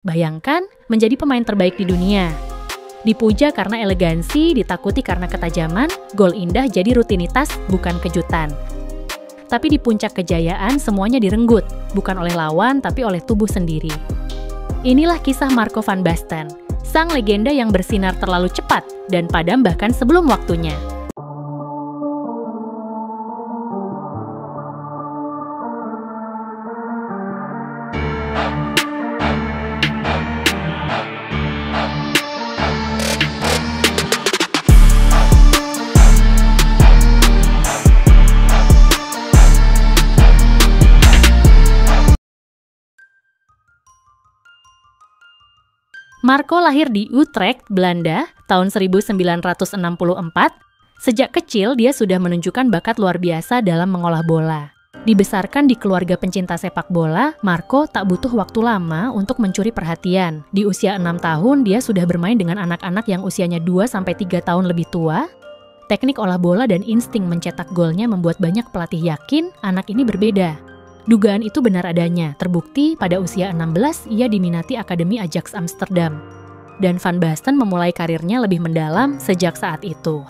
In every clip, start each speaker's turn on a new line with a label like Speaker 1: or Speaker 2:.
Speaker 1: Bayangkan menjadi pemain terbaik di dunia. Dipuja karena elegansi, ditakuti karena ketajaman, gol indah jadi rutinitas, bukan kejutan. Tapi di puncak kejayaan semuanya direnggut, bukan oleh lawan tapi oleh tubuh sendiri. Inilah kisah Marco van Basten, sang legenda yang bersinar terlalu cepat dan padam bahkan sebelum waktunya. Marco lahir di Utrecht, Belanda, tahun 1964. Sejak kecil, dia sudah menunjukkan bakat luar biasa dalam mengolah bola. Dibesarkan di keluarga pencinta sepak bola, Marco tak butuh waktu lama untuk mencuri perhatian. Di usia 6 tahun, dia sudah bermain dengan anak-anak yang usianya 2-3 tahun lebih tua. Teknik olah bola dan insting mencetak golnya membuat banyak pelatih yakin anak ini berbeda. Dugaan itu benar adanya, terbukti pada usia 16 ia diminati Akademi Ajax Amsterdam. Dan Van Basten memulai karirnya lebih mendalam sejak saat itu.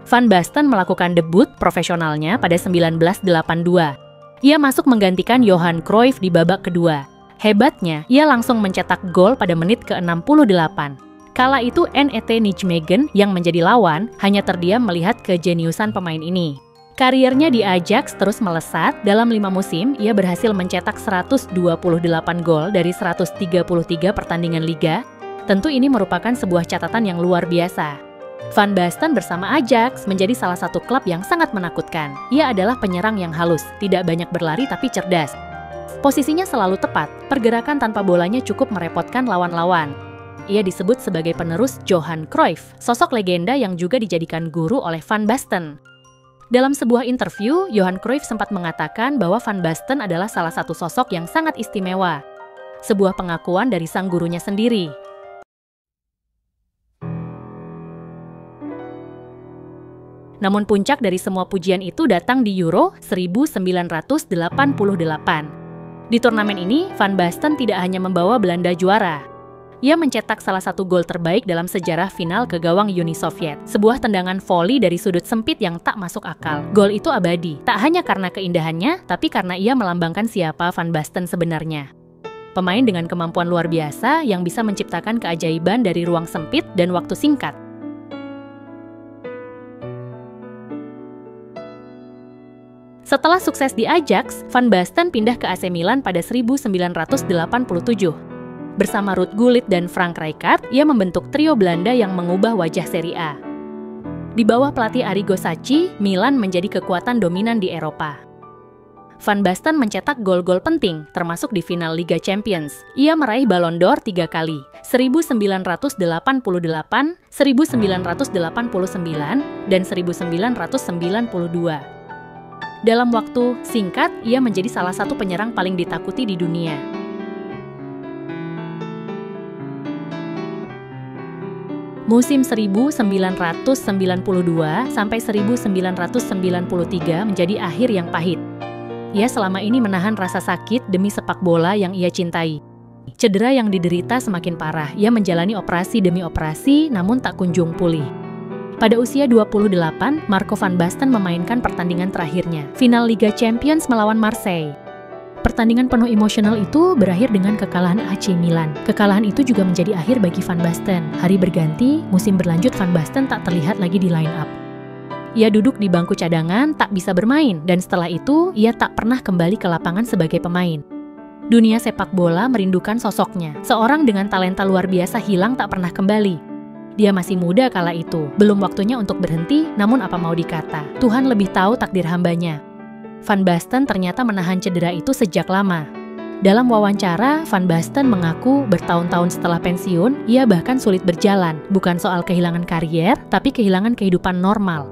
Speaker 1: Van Basten melakukan debut profesionalnya pada 1982. Ia masuk menggantikan Johan Cruyff di babak kedua. Hebatnya, ia langsung mencetak gol pada menit ke-68. Kala itu N.E.T. Nijmegen yang menjadi lawan hanya terdiam melihat kejeniusan pemain ini. Kariernya di Ajax terus melesat, dalam 5 musim ia berhasil mencetak 128 gol dari 133 pertandingan liga. Tentu ini merupakan sebuah catatan yang luar biasa. Van Basten bersama Ajax menjadi salah satu klub yang sangat menakutkan. Ia adalah penyerang yang halus, tidak banyak berlari tapi cerdas. Posisinya selalu tepat, pergerakan tanpa bolanya cukup merepotkan lawan-lawan. Ia disebut sebagai penerus Johan Cruyff, sosok legenda yang juga dijadikan guru oleh Van Basten. Dalam sebuah interview, Johan Cruyff sempat mengatakan bahwa Van Basten adalah salah satu sosok yang sangat istimewa. Sebuah pengakuan dari sang gurunya sendiri. Namun puncak dari semua pujian itu datang di Euro 1988. Di turnamen ini, Van Basten tidak hanya membawa Belanda juara. Ia mencetak salah satu gol terbaik dalam sejarah final ke gawang Uni Soviet. Sebuah tendangan voli dari sudut sempit yang tak masuk akal. Gol itu abadi, tak hanya karena keindahannya, tapi karena ia melambangkan siapa Van Basten sebenarnya. Pemain dengan kemampuan luar biasa yang bisa menciptakan keajaiban dari ruang sempit dan waktu singkat. Setelah sukses di Ajax, Van Basten pindah ke AC Milan pada 1987. Bersama Ruud Gullit dan Frank Rijkaard, ia membentuk trio Belanda yang mengubah wajah Serie A. Di bawah pelatih Arrigo Sacchi, Milan menjadi kekuatan dominan di Eropa. Van Basten mencetak gol-gol penting, termasuk di final Liga Champions. Ia meraih Ballon d'Or 3 kali, 1988, 1989, dan 1992. Dalam waktu singkat, ia menjadi salah satu penyerang paling ditakuti di dunia. Musim 1992 sampai 1993 menjadi akhir yang pahit. Ia selama ini menahan rasa sakit demi sepak bola yang ia cintai. Cedera yang diderita semakin parah. Ia menjalani operasi demi operasi, namun tak kunjung pulih. Pada usia 28, Marco van Basten memainkan pertandingan terakhirnya, final Liga Champions melawan Marseille. Pertandingan penuh emosional itu berakhir dengan kekalahan AC Milan. Kekalahan itu juga menjadi akhir bagi Van Basten. Hari berganti, musim berlanjut Van Basten tak terlihat lagi di line up. Ia duduk di bangku cadangan, tak bisa bermain, dan setelah itu, ia tak pernah kembali ke lapangan sebagai pemain. Dunia sepak bola merindukan sosoknya. Seorang dengan talenta luar biasa hilang tak pernah kembali. Dia masih muda kala itu, belum waktunya untuk berhenti, namun apa mau dikata, Tuhan lebih tahu takdir hambanya. Van Basten ternyata menahan cedera itu sejak lama. Dalam wawancara, Van Basten mengaku bertahun-tahun setelah pensiun, ia bahkan sulit berjalan, bukan soal kehilangan karier, tapi kehilangan kehidupan normal.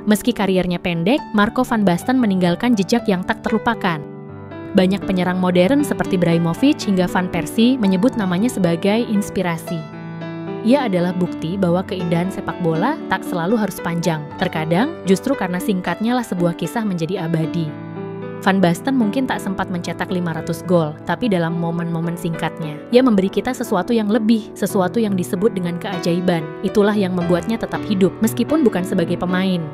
Speaker 1: Meski kariernya pendek, Marco van Basten meninggalkan jejak yang tak terlupakan. Banyak penyerang modern seperti Ibrahimovic hingga Van Persie menyebut namanya sebagai inspirasi. Ia adalah bukti bahwa keindahan sepak bola tak selalu harus panjang. Terkadang, justru karena singkatnya lah sebuah kisah menjadi abadi. Van Basten mungkin tak sempat mencetak 500 gol, tapi dalam momen-momen singkatnya, ia memberi kita sesuatu yang lebih, sesuatu yang disebut dengan keajaiban. Itulah yang membuatnya tetap hidup, meskipun bukan sebagai pemain.